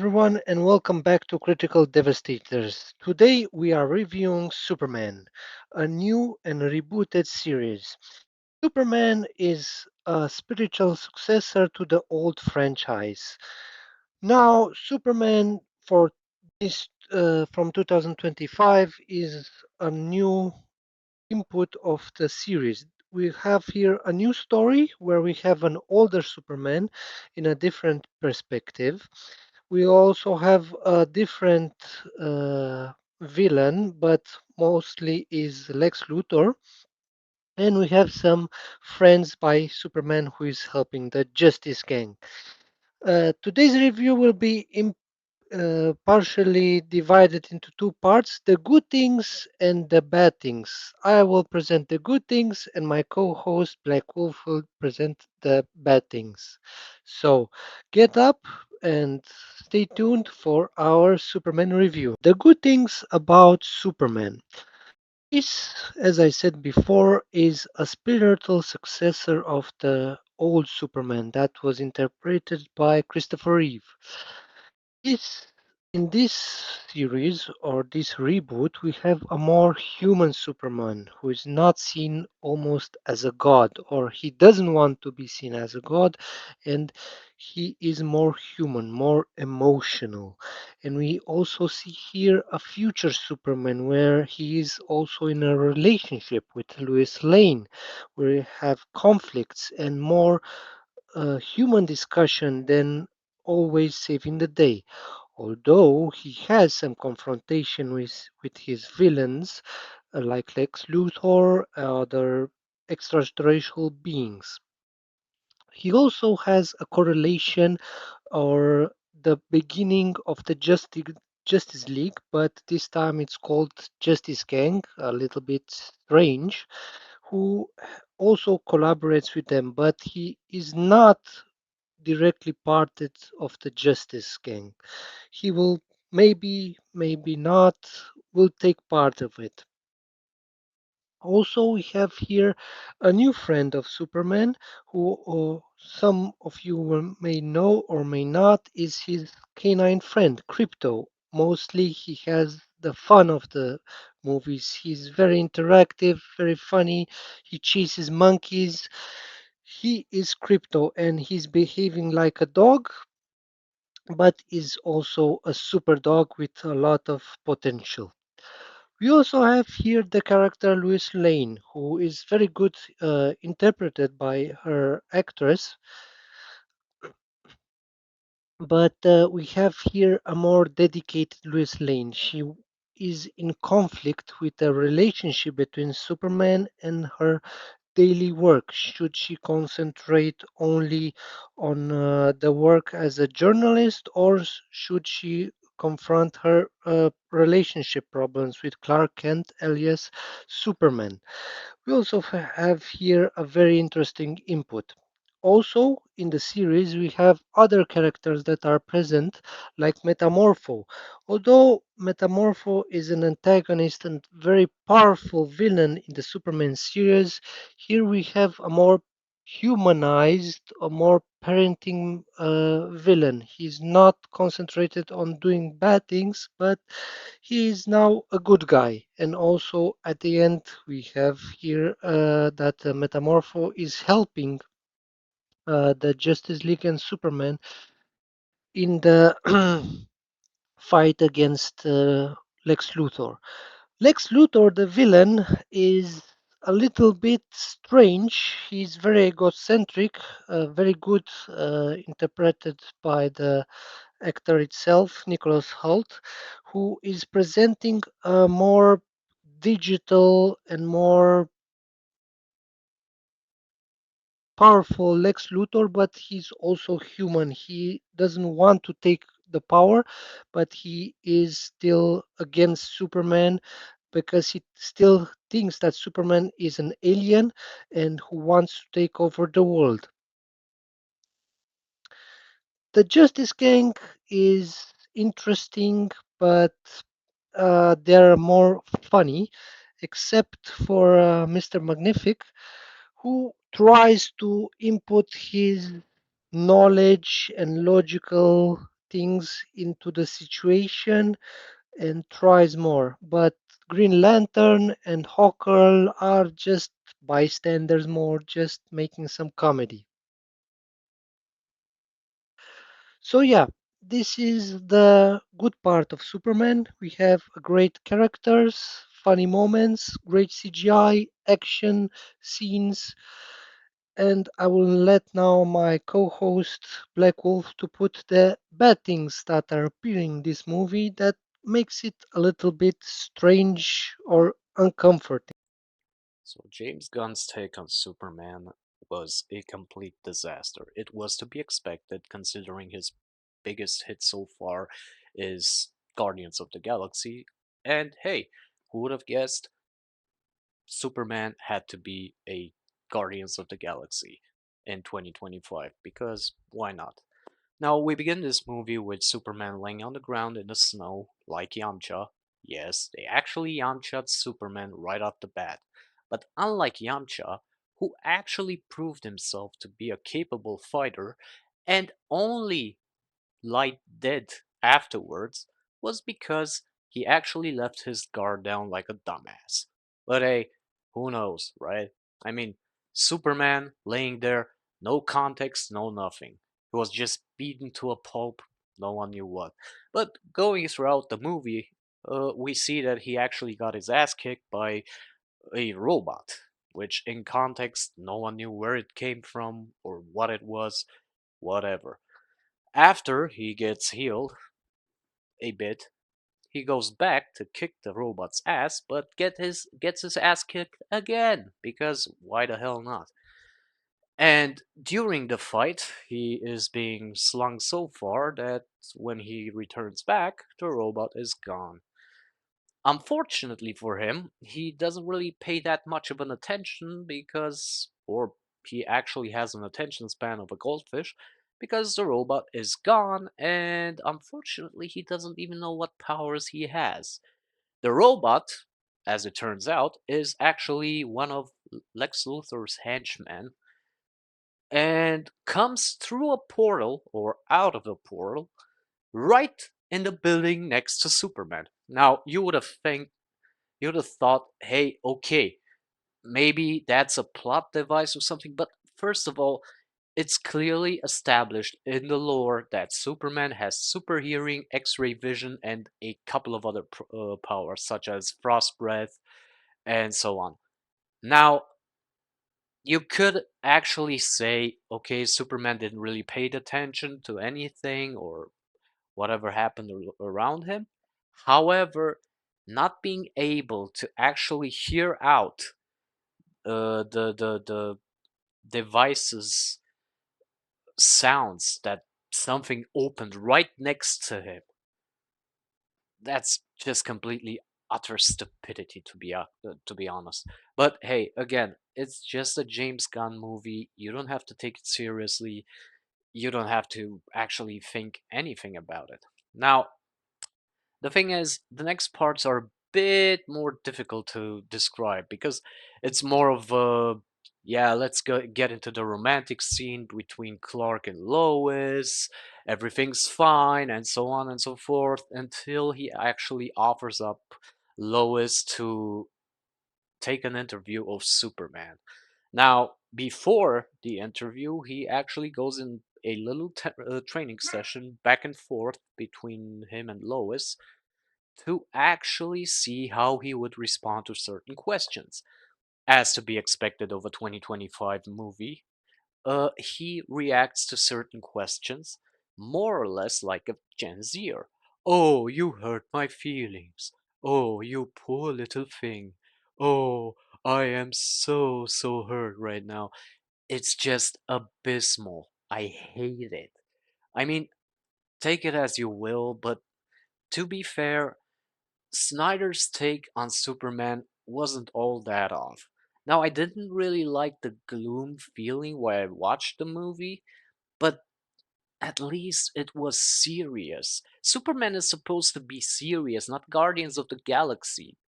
everyone, and welcome back to Critical Devastators. Today we are reviewing Superman, a new and rebooted series. Superman is a spiritual successor to the old franchise. Now, Superman for this from 2025 is a new input of the series. We have here a new story where we have an older Superman in a different perspective. We also have a different villain, but mostly is Lex Luthor. And we have some friends by Superman who is helping the Justice Gang. Today's review will be partially divided into two parts, the good things and the bad things. I will present the good things, and my co host Black Wolf will present the bad things. So get up and stay tuned for our Superman review. The good things about Superman. This, as I said before, is a spiritual successor of the old Superman that was interpreted by Christopher Reeve. This in this series or this reboot, we have a more human Superman who is not seen almost as a god, or he doesn't want to be seen as a god, and he is more human, more emotional. And we also see here a future Superman where he is also in a relationship with Lois Lane, where we have conflicts and more human discussion than always saving the day. Although he has some confrontation with his villains, like Lex Luthor, other extraterrestrial beings. He also has a correlation or the beginning of the Justice League, but this time it's called Justice Gang, a little bit strange, who also collaborates with them, but he is not directly parted of the Justice Gang. He will maybe not, will take part of it. Also, we have here a new friend of Superman who some of you may know or may not is his canine friend, Crypto. Mostly he has the fun of the movies. He's very interactive, very funny. He chases monkeys. He is Crypto and he's behaving like a dog, but is also a super dog with a lot of potential. We also have here the character Louise Lane, who is very good interpreted by her actress, but we have here a more dedicated Louise Lane. She is in conflict with the relationship between Superman and her daily work. Should she concentrate only on the work as a journalist, or should she confront her relationship problems with Clark Kent alias Superman? We also have here a very interesting input. Also, in the series, we have other characters that are present, like Metamorpho. Although Metamorpho is an antagonist and very powerful villain in the Superman series, here we have a more humanized, a more parenting villain. He's not concentrated on doing bad things, but he is now a good guy. And also at the end, we have here that Metamorpho is helping the Justice League and Superman in the fight against Lex Luthor. Lex Luthor, the villain, is a little bit strange. He's very egocentric, very good interpreted by the actor itself, Nicholas Hoult, who is presenting a more digital and more powerful Lex Luthor, but he's also human. He doesn't want to take the power, but he is still against Superman because he still thinks that Superman is an alien and who wants to take over the world. The Justice Gang is interesting, but they're more funny, except for Mr. Magnific, who tries to input his knowledge and logical things into the situation and tries more. But Green Lantern and Hawkgirl are just bystanders more, just making some comedy. So yeah, this is the good part of Superman. We have great characters, funny moments, great CGI, action scenes, and I will let now my co-host Black Wolf to put the bad things that are appearing in this movie that makes it a little bit strange or uncomfortable. So James Gunn's take on Superman was a complete disaster. It was to be expected considering his biggest hit so far is Guardians of the Galaxy. And hey, who would have guessed Superman had to be a Guardians of the Galaxy in 2025? Because why not? Now, we begin this movie with Superman laying on the ground in the snow, like Yamcha. Yes, they actually Yamcha'd Superman right off the bat. But unlike Yamcha, who actually proved himself to be a capable fighter and only lied dead afterwards, was because he actually left his guard down like a dumbass. But hey, who knows, right? I mean, Superman laying there, no context, no nothing. He was just beaten to a pulp, no one knew what. But going throughout the movie, we see that he actually got his ass kicked by a robot, which in context, no one knew where it came from or what it was, whatever. After he gets healed a bit, he goes back to kick the robot's ass, but gets his ass kicked again because why the hell not? And during the fight, he is being slung so far that when he returns back, the robot is gone. Unfortunately for him, he doesn't really pay that much of an attention because, or he actually has an attention span of a goldfish because the robot is gone and unfortunately he doesn't even know what powers he has. The robot, as it turns out, is actually one of Lex Luthor's henchmen and comes through a portal or out of a portal right in the building next to Superman. Now, you would have thought, hey, okay, maybe that's a plot device or something, but first of all, it's clearly established in the lore that Superman has super hearing, X ray vision, and a couple of other powers, such as frost breath and so on. Now, you could actually say, okay, Superman didn't really pay attention to anything or whatever happened around him. However, not being able to actually hear out the device's sounds that something opened right next to him, that's just completely utter stupidity to be honest. But hey, again, it's just a James Gunn movie. You don't have to take it seriously. You don't have to actually think anything about it. Now, the thing is, the next parts are a bit more difficult to describe because it's more of a yeah, let's go get into the romantic scene between Clark and Lois. Everything's fine, and so on and so forth, until he actually offers up Lois to take an interview of Superman. Now, before the interview, he actually goes in a little training session back and forth between him and Lois to actually see how he would respond to certain questions. As to be expected of a 2025 movie, he reacts to certain questions more or less like a Gen Zer. Oh, you hurt my feelings. Oh, you poor little thing. Oh, I am so hurt right now. It's just abysmal. I hate it. I mean, take it as you will, but to be fair, Snyder's take on Superman wasn't all that off. Now, I didn't really like the gloom feeling while I watched the movie, but at least it was serious. Superman is supposed to be serious, not Guardians of the Galaxy.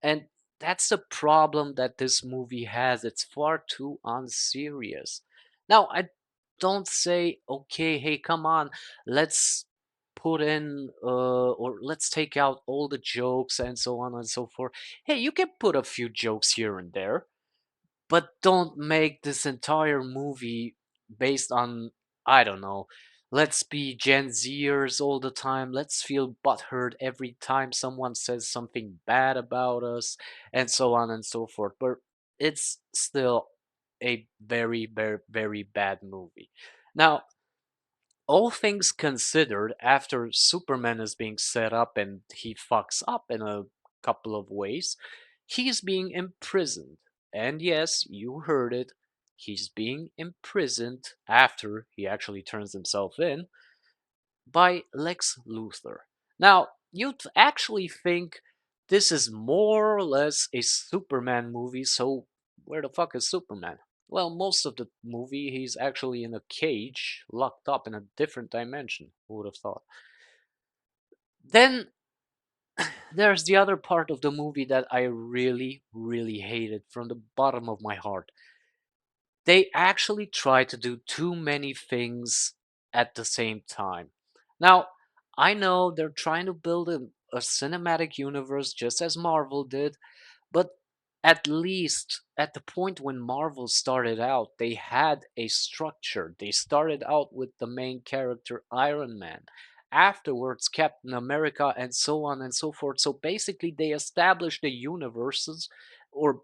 And that's the problem that this movie has. It's far too unserious. Now, don't say, okay, hey, come on, let's put in or let's take out all the jokes and so on and so forth. Hey, you can put a few jokes here and there, but don't make this entire movie based on, I don't know, let's be Gen Zers all the time, let's feel butthurt every time someone says something bad about us, and so on and so forth. But it's still a very, very, very bad movie. Now, all things considered, after Superman is being set up and he fucks up in a couple of ways, he's being imprisoned. And yes, you heard it. He's being imprisoned after he actually turns himself in by Lex Luthor. Now, you'd actually think this is more or less a Superman movie, so where the fuck is Superman? Well, most of the movie he's actually in a cage, locked up in a different dimension. Who would have thought? Then there's the other part of the movie that I really, really hated from the bottom of my heart. They actually try to do too many things at the same time. Now, I know they're trying to build a cinematic universe just as Marvel did, but at least at the point when Marvel started out, they had a structure. They started out with the main character Iron Man. Afterwards, Captain America, and so on and so forth. So basically, they established the universes, or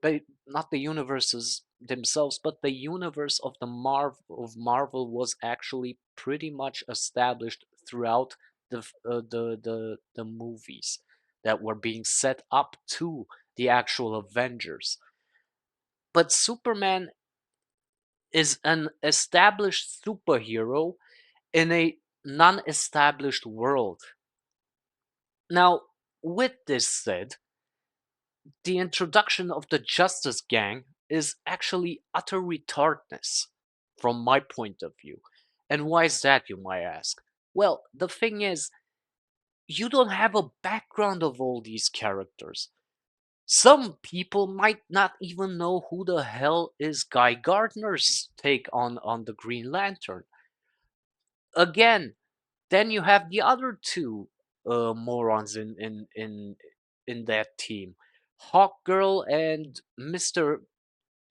not the universes themselves, but the universe of Marvel was actually pretty much established throughout the movies that were being set up to the actual Avengers. But Superman is an established superhero in a non established world. Now, with this said, the introduction of the Justice Gang is actually utter retardness from my point of view. And why is that, you might ask? Well, the thing is, you don't have a background of all these characters. Some people might not even know who the hell is Guy Gardner's take on the Green Lantern. Again, then you have the other two morons in that team, Hawkgirl and Mister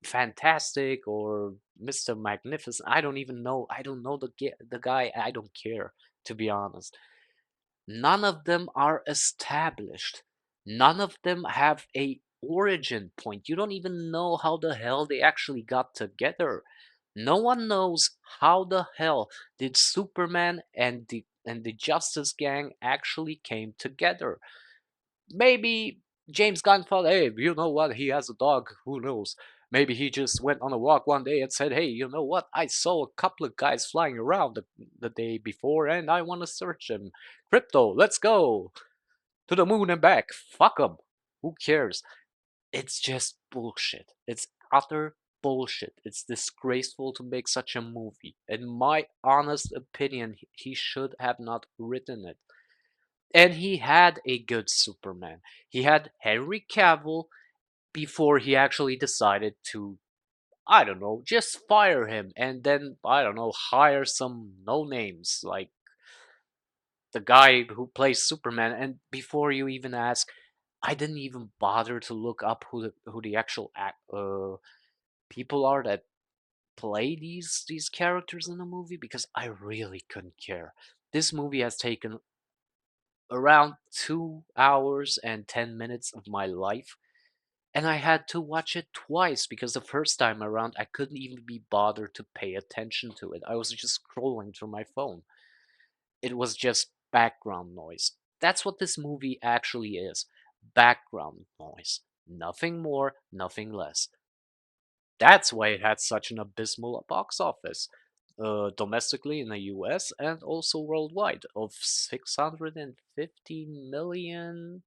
Fantastic or Mister Magnificent. I don't even know. I don't know the guy. I don't care, to be honest. None of them are established. None of them have a origin point. You don't even know how the hell they actually got together. No one knows how the hell did Superman and the Justice Gang actually came together. Maybe James Gunn thought, hey, you know what? He has a dog. Who knows? Maybe he just went on a walk one day and said, hey, you know what? I saw a couple of guys flying around the day before and I want to search them. Crypto, let's go to the moon and back. Fuck them. Who cares? It's just bullshit. It's utter bullshit. It's disgraceful to make such a movie. In my honest opinion, he should have not written it. And he had a good Superman. He had Henry Cavill before he actually decided to, I don't know, just fire him and then, I don't know, hire some no names like the guy who plays Superman. And before you even ask, I didn't even bother to look up who the actual people are that play these characters in the movie because I really couldn't care. This movie has taken around 2 hours and 10 minutes of my life, and I had to watch it twice because the first time around I couldn't even be bothered to pay attention to it. I was just scrolling through my phone. It was just background noise. That's what this movie actually is, background noise. Nothing more, nothing less. That's why it had such an abysmal box office, domestically in the US and also worldwide, of 650 million,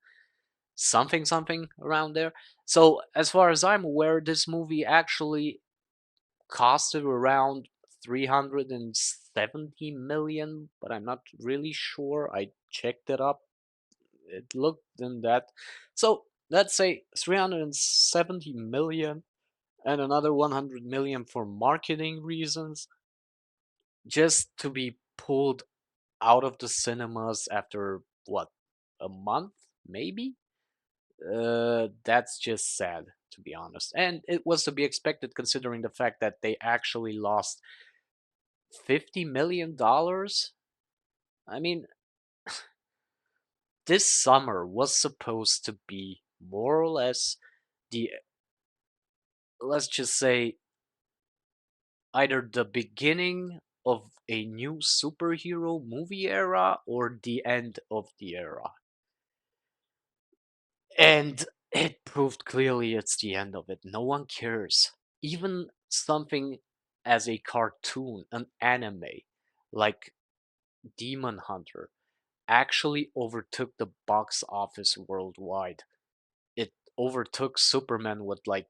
something, something around there. So, as far as I'm aware, this movie actually costed around 370 million, but I'm not really sure. I checked it up. It looked in that. So, let's say 370 million and another 100 million for marketing reasons. just to be pulled out of the cinemas after what, a month maybe. That's just sad, to be honest, and it was to be expected considering the fact that they actually lost $50 million. I mean, this summer was supposed to be more or less the, let's just say, either the beginning of a new superhero movie era or the end of the era. And it proved clearly it's the end of it. No one cares. Even something as a cartoon, an anime, like Demon Hunter, actually overtook the box office worldwide. It overtook Superman with like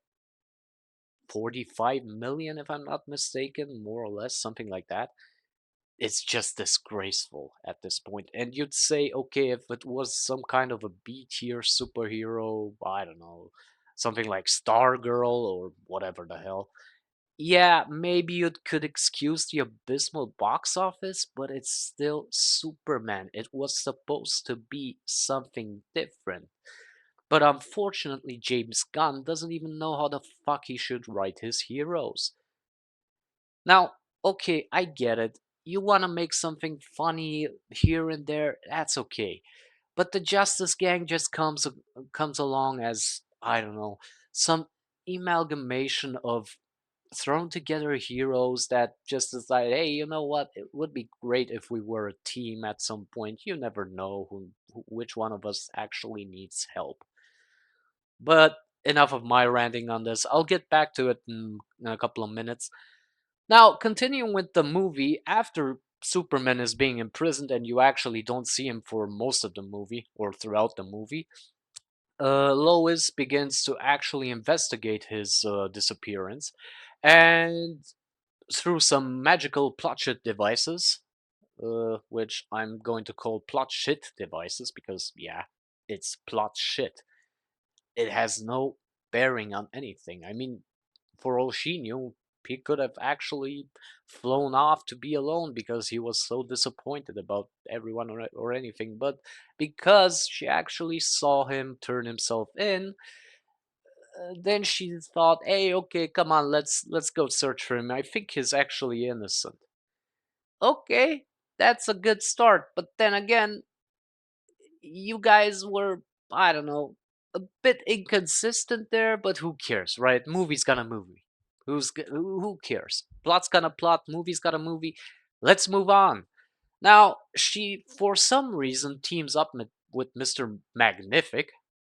45 million, if I'm not mistaken, more or less, something like that. It's just disgraceful at this point. And you'd say, okay, if it was some kind of a B tier superhero, I don't know, something like Stargirl or whatever the hell, yeah, maybe you could excuse the abysmal box office, but it's still Superman. It was supposed to be something different. But unfortunately, James Gunn doesn't even know how the fuck he should write his heroes. Now, okay, I get it. You want to make something funny here and there, that's okay. But the Justice Gang just comes along as, I don't know, some amalgamation of thrown together heroes that just decide, hey, you know what? It would be great if we were a team at some point. You never know which one of us actually needs help. But enough of my ranting on this. I'll get back to it in a couple of minutes. Now, continuing with the movie, after Superman is being imprisoned and you actually don't see him for most of the movie or throughout the movie, Lois begins to actually investigate his disappearance. And through some magical plot shit devices, which I'm going to call plot shit devices because, yeah, it's plot shit. It has no bearing on anything. I mean, for all she knew, he could have actually flown off to be alone because he was so disappointed about everyone or anything. But because she actually saw him turn himself in, then she thought, "Hey, okay, come on, let's go search for him. I think he's actually innocent." Okay, that's a good start. But then again, you guys were, I don't know, a bit inconsistent there, but who cares, right? Movie's gonna movie. Who cares? Plot's gonna plot, movie's got a movie. Let's move on. Now, she, for some reason, teams up with Mr. Magnific,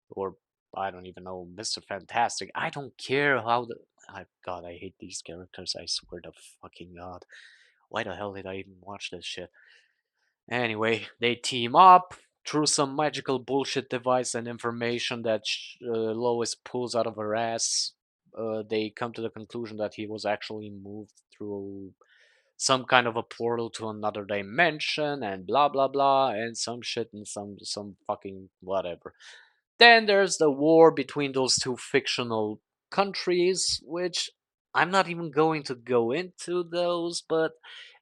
or I don't even know, Mr. Fantastic. I don't care how the. God, I hate these characters. I swear to fucking God. Why the hell did I even watch this shit? Anyway, they team up through some magical bullshit device and information that Lois pulls out of her ass. They come to the conclusion that he was actually moved through some kind of a portal to another dimension and blah blah blah and some shit and some fucking whatever. Then there's the war between those two fictional countries, which I'm not even going to go into those, but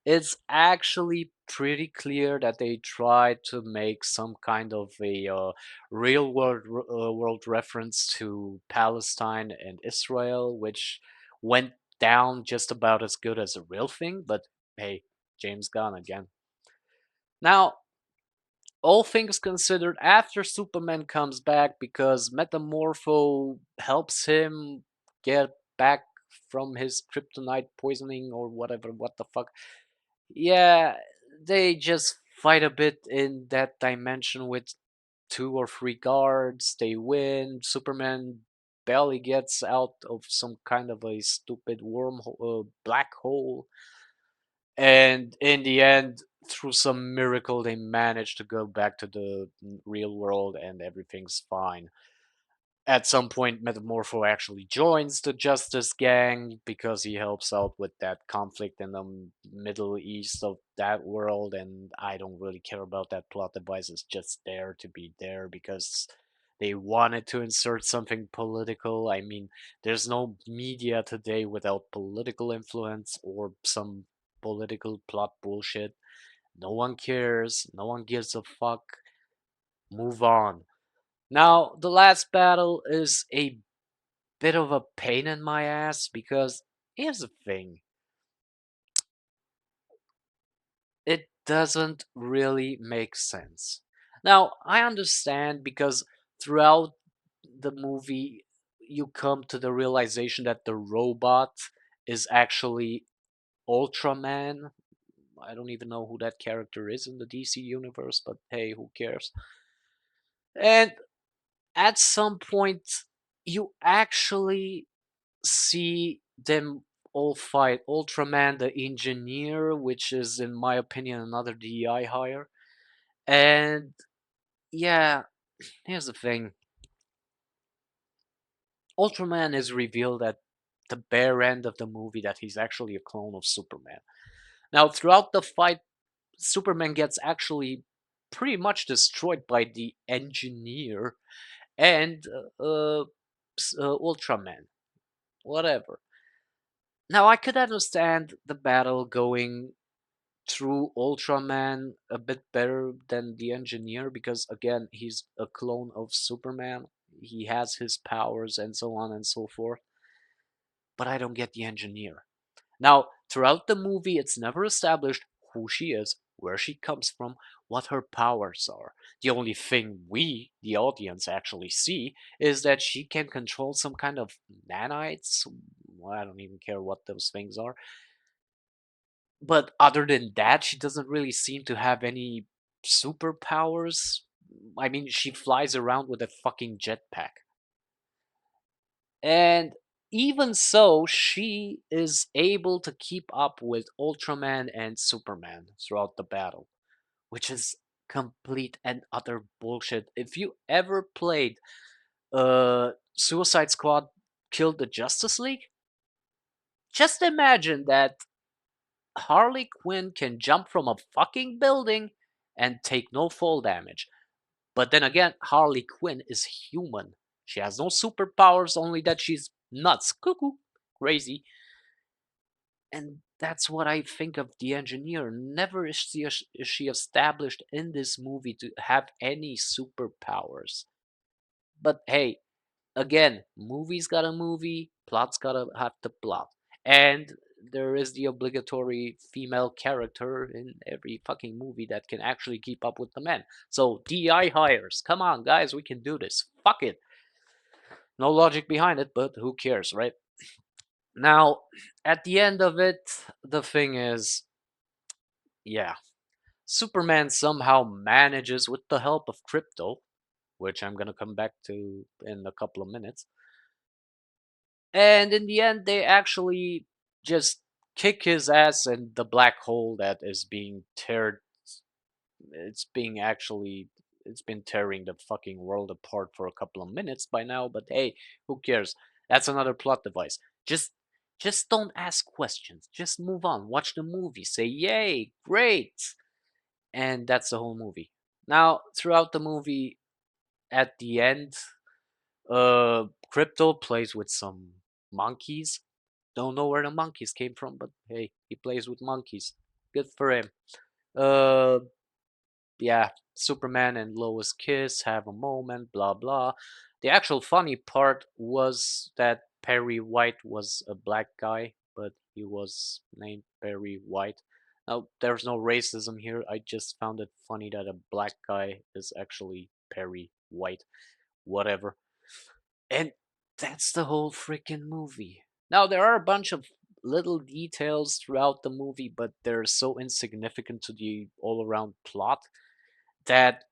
it's actually pretty clear that they tried to make some kind of a real world reference to Palestine and Israel, which went down just about as good as a real thing. But hey, James Gunn again. Now, all things considered, after Superman comes back, because Metamorpho helps him get back from his kryptonite poisoning or whatever, what the fuck. Yeah, they just fight a bit in that dimension with two or three guards. They win. Superman barely gets out of some kind of a stupid wormhole, black hole, and in the end, through some miracle, they manage to go back to the real world and everything's fine. At some point, Metamorpho actually joins the Justice Gang because he helps out with that conflict in the Middle East of that world, and I don't really care about that plot device. It's just there to be there because they wanted to insert something political. I mean, there's no media today without political influence or some political plot bullshit. No one cares. No one gives a fuck. Move on. Now, the last battle is a bit of a pain in my ass because here's the thing, it doesn't really make sense. Now, I understand because throughout the movie, you come to the realization that the robot is actually Ultraman. I don't even know who that character is in the DC universe, but hey, who cares? And at some point, you actually see them all fight Ultraman, the engineer, which is, in my opinion, another DEI hire. And yeah, here's the thing, Ultraman is revealed at the bare end of the movie that he's actually a clone of Superman. Now, throughout the fight, Superman gets actually pretty much destroyed by the engineer and Ultraman. Whatever. Now, I could understand the battle going through Ultraman a bit better than the engineer because, again, he's a clone of Superman. He has his powers and so on and so forth. But I don't get the engineer. Now, throughout the movie, it's never established who she is, where she comes from, what her powers are. The only thing we, the audience, actually see is that she can control some kind of nanites. Well, I don't even care what those things are. But other than that, she doesn't really seem to have any superpowers. I mean, she flies around with a fucking jetpack. And even so, she is able to keep up with Ultraman and Superman throughout the battle, which is complete and utter bullshit. If you ever played Suicide Squad Killed the Justice League, just imagine that Harley Quinn can jump from a fucking building and take no fall damage. But then again, Harley Quinn is human. She has no superpowers, only that she's nuts, cuckoo, crazy. And that's what I think of the engineer. Never is she established in this movie to have any superpowers. But hey, again, movie's got a movie, plot's gotta have the plot. And there is the obligatory female character in every fucking movie that can actually keep up with the men. So DI hires, come on guys, we can do this. Fuck it. No logic behind it, but who cares, right? Now, at the end of it, the thing is, yeah, Superman somehow manages, with the help of Crypto, which I'm gonna come back to in a couple of minutes, and in the end, they actually just kick his ass in the black hole that is being teared. It's being actually. It's been tearing the fucking world apart for a couple of minutes by now, but hey, who cares? That's another plot device. Just just don't ask questions. Just move on. Watch the movie. Say yay, great. And that's the whole movie. Now, throughout the movie, at the end, Crypto plays with some monkeys. Don't know where the monkeys came from, but hey, he plays with monkeys. Good for him. Uh, yeah, Superman and Lois kiss, have a moment, blah blah. The actual funny part was that Perry White was a black guy, but he was named Perry White. Now, there's no racism here. I just found it funny that a black guy is actually Perry White. Whatever. And that's the whole freaking movie. Now, there are a bunch of little details throughout the movie, but they're so insignificant to the all around plot that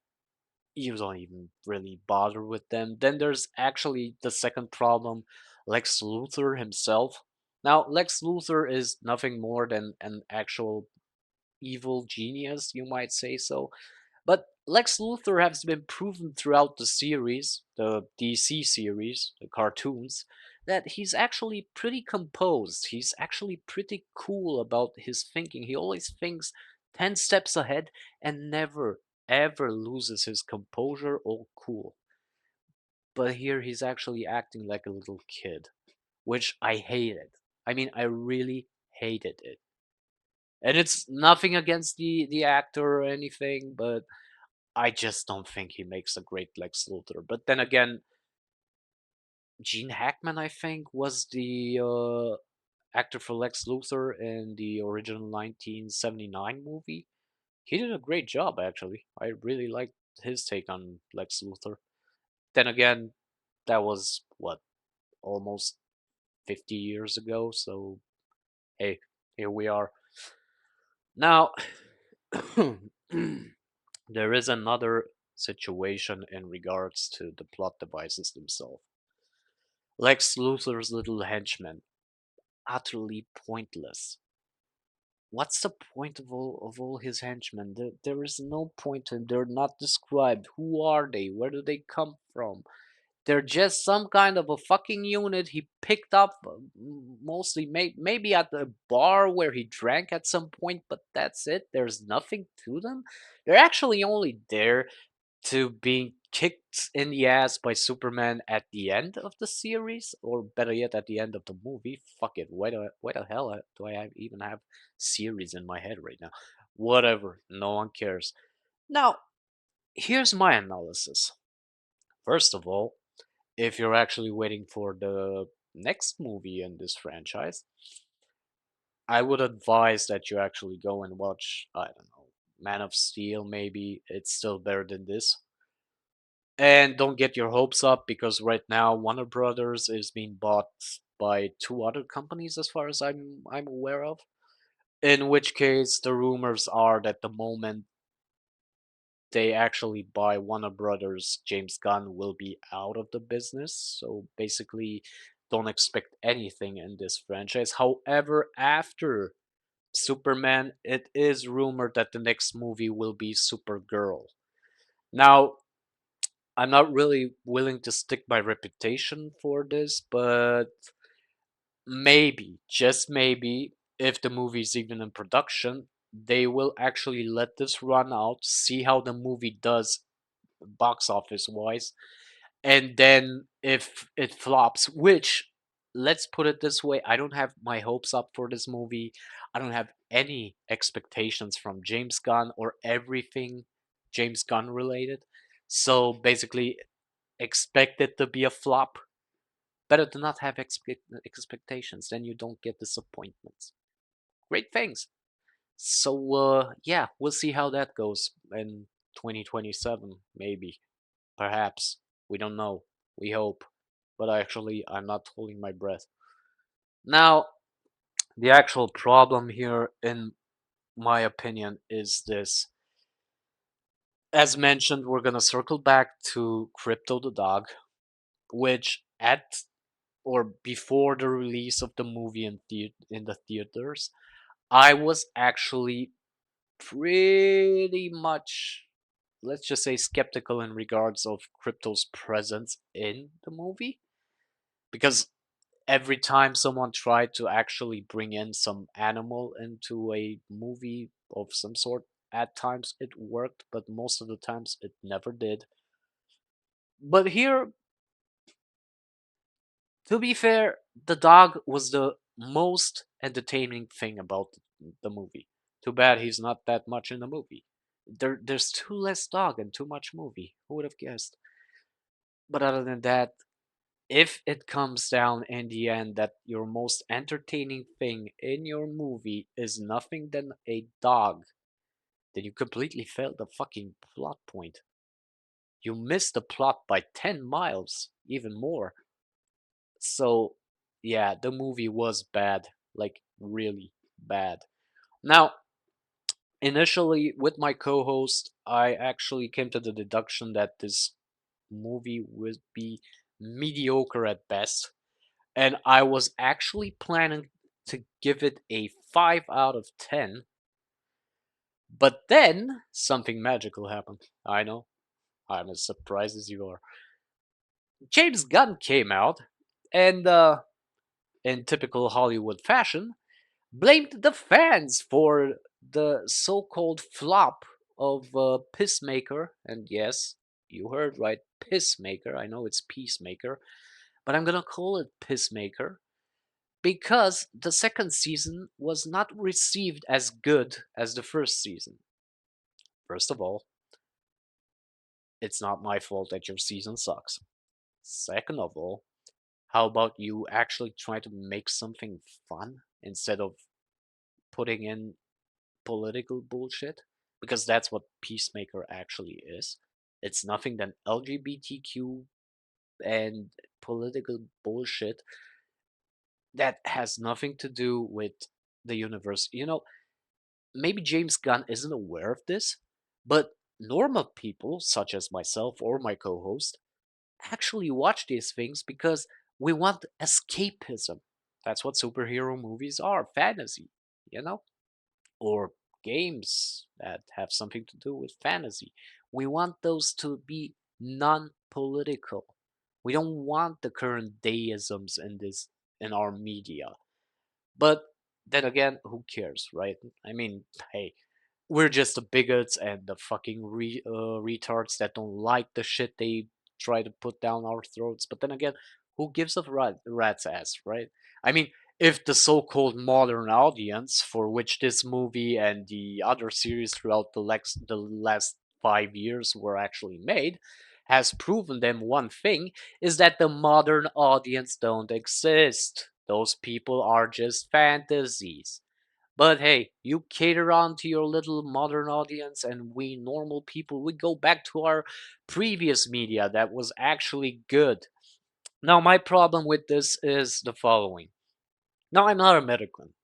you don't even really bother with them. Then there's actually the second problem, Lex Luthor himself. Now, Lex Luthor is nothing more than an actual evil genius, you might say so. But Lex Luthor has been proven throughout the series, the DC series, the cartoons, that he's actually pretty composed. He's actually pretty cool about his thinking. He always thinks 10 steps ahead and never, ever loses his composure or cool. But here he's actually acting like a little kid, which I hated. I mean, I really hated it. And it's nothing against the actor or anything, but I just don't think he makes a great Lex Luthor. But then again, Gene Hackman, I think, was the actor for Lex Luthor in the original 1979 movie. He did a great job, actually. I really liked his take on Lex Luthor. Then again, that was what, almost 50 years ago, so hey, here we are. Now, there is another situation in regards to the plot devices themselves. Lex Luthor's little henchmen, utterly pointless. What's the point of all his henchmen? There is no point to them. They're not described. Who are they? Where do they come from? They're just some kind of a fucking unit he picked up, mostly maybe at the bar where he drank at some point, but that's it. There's nothing to them. They're actually only there to being kicked in the ass by Superman at the end of the series, or better yet, at the end of the movie. Fuck it. Why the hell do I even have series in my head right now? Whatever. No one cares. Now, here's my analysis. First of all, if you're actually waiting for the next movie in this franchise, I would advise that you actually go and watch, I don't know, Man of Steel, maybe. It's still better than this. And don't get your hopes up because right now Warner Brothers is being bought by two other companies as far as I'm aware of. In which case the rumors are that the moment they actually buy Warner Brothers, James Gunn will be out of the business. So basically don't expect anything in this franchise. However, after Superman, it is rumored that the next movie will be Supergirl. Now, I'm not really willing to stick my reputation for this, but maybe, just maybe, if the movie is even in production, they will actually let this run out, see how the movie does box office wise, and then if it flops, which, let's put it this way, I don't have my hopes up for this movie. I don't have any expectations from James Gunn or everything James Gunn related. So basically, expect it to be a flop. Better to not have expectations, then you don't get disappointments. Great things. So yeah, we'll see how that goes in 2027, maybe, perhaps. We don't know. We hope. But actually, I'm not holding my breath. Now, the actual problem here, in my opinion, is this. As mentioned, we're gonna circle back to Crypto the Dog, which at or before the release of the movie in the theaters, I was actually pretty much, let's just say, skeptical in regards of Crypto's presence in the movie, because every time someone tried to actually bring in some animal into a movie of some sort, at times it worked, but most of the times it never did. But here, to be fair, the dog was the most entertaining thing about the movie. Too bad he's not that much in the movie. There's too less dog and too much movie. Who would have guessed? But other than that, if it comes down in the end that your most entertaining thing in your movie is nothing than a dog, then you completely failed the fucking plot point. You missed the plot by 10 miles, even more. So, yeah, the movie was bad. Like, really bad. Now, initially, with my co host, I actually came to the deduction that this movie would be mediocre at best. And I was actually planning to give it a 5 out of 10. But then something magical happened. I know, I'm as surprised as you are. James Gunn came out and, in typical Hollywood fashion, blamed the fans for the so called flop of Pissmaker. And yes, you heard right, Pissmaker. I know it's Peacemaker, but I'm gonna call it Pissmaker. because the second season was not received as good as the first season. First of all, it's not my fault that your season sucks. Second of all, how about you actually try to make something fun instead of putting in political bullshit? Because that's what Peacemaker actually is. It's nothing than LGBTQ and political bullshit that has nothing to do with the universe. Maybe James Gunn isn't aware of this, but normal people, such as myself or my co host, actually watch these things because we want escapism. That's what superhero movies are, fantasy, you know? Or games that have something to do with fantasy. We want those to be non political. We don't want the current deisms in our media. But then again, who cares, right? I mean, hey, we're just the bigots and the fucking retards that don't like the shit they try to put down our throats. But then again, who gives a rat's ass, right? I mean, if the so-called modern audience, for which this movie and the other series throughout the last 5 years were actually made, has proven them one thing, is that the modern audience don't exist. Those people are just fantasies. But hey, you cater on to your little modern audience, and we normal people, we go back to our previous media that was actually good. Now, my problem with this is the following. Now, I'm not American,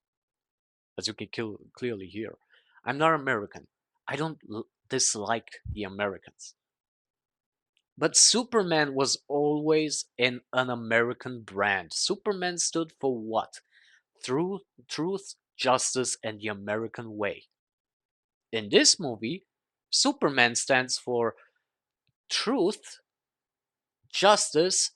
as you can clearly hear. I'm not American. I don't dislike the Americans. But Superman was always an American brand. Superman stood for what? Truth, justice, and the American way. In this movie, Superman stands for truth, justice,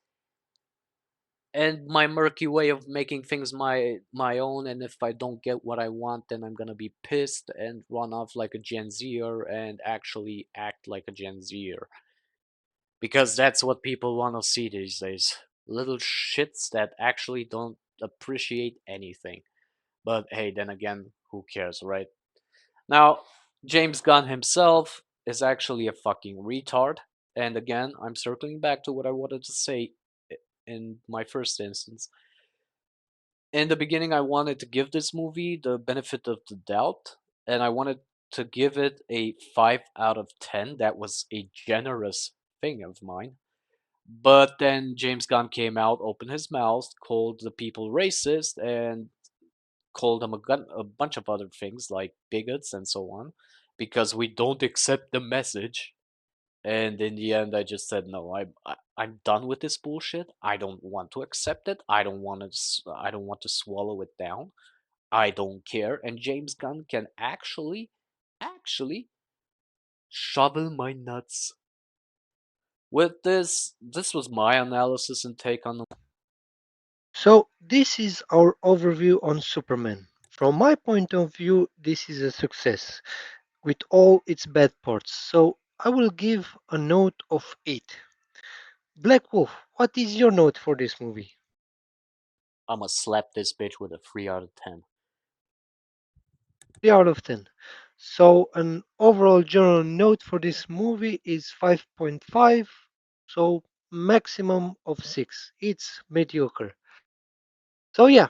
and my murky way of making things my own. And if I don't get what I want, then I'm gonna be pissed and run off like a Gen Zer and actually act like a Gen Zer. Because that's what people want to see these days. Little shits that actually don't appreciate anything. But hey, then again, who cares, right? Now, James Gunn himself is actually a fucking retard. And again, I'm circling back to what I wanted to say in my first instance. In the beginning, I wanted to give this movie the benefit of the doubt, and I wanted to give it a 5 out of 10. That was a generous thing of mine. But then James Gunn came out, opened his mouth, called the people racist, and called them a bunch of other things like bigots and so on, because we don't accept the message. And in the end, I just said no. I'm done with this bullshit. I don't want to accept it. I don't want to swallow it down. I don't care. And James Gunn can actually shovel my nuts. With this was my analysis and take on. So, this is our overview on Superman. From my point of view, this is a success with all its bad parts. So, I will give a note of 8. Black Wolf, what is your note for this movie? I'ma slap this bitch with a 3 out of 10. 3 out of 10. So, an overall general note for this movie is 5.5. So, maximum of 6. It's mediocre. So, yeah,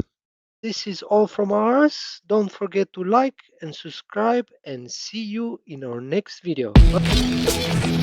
this is all from us. Don't forget to like and subscribe and see you in our next video. Bye.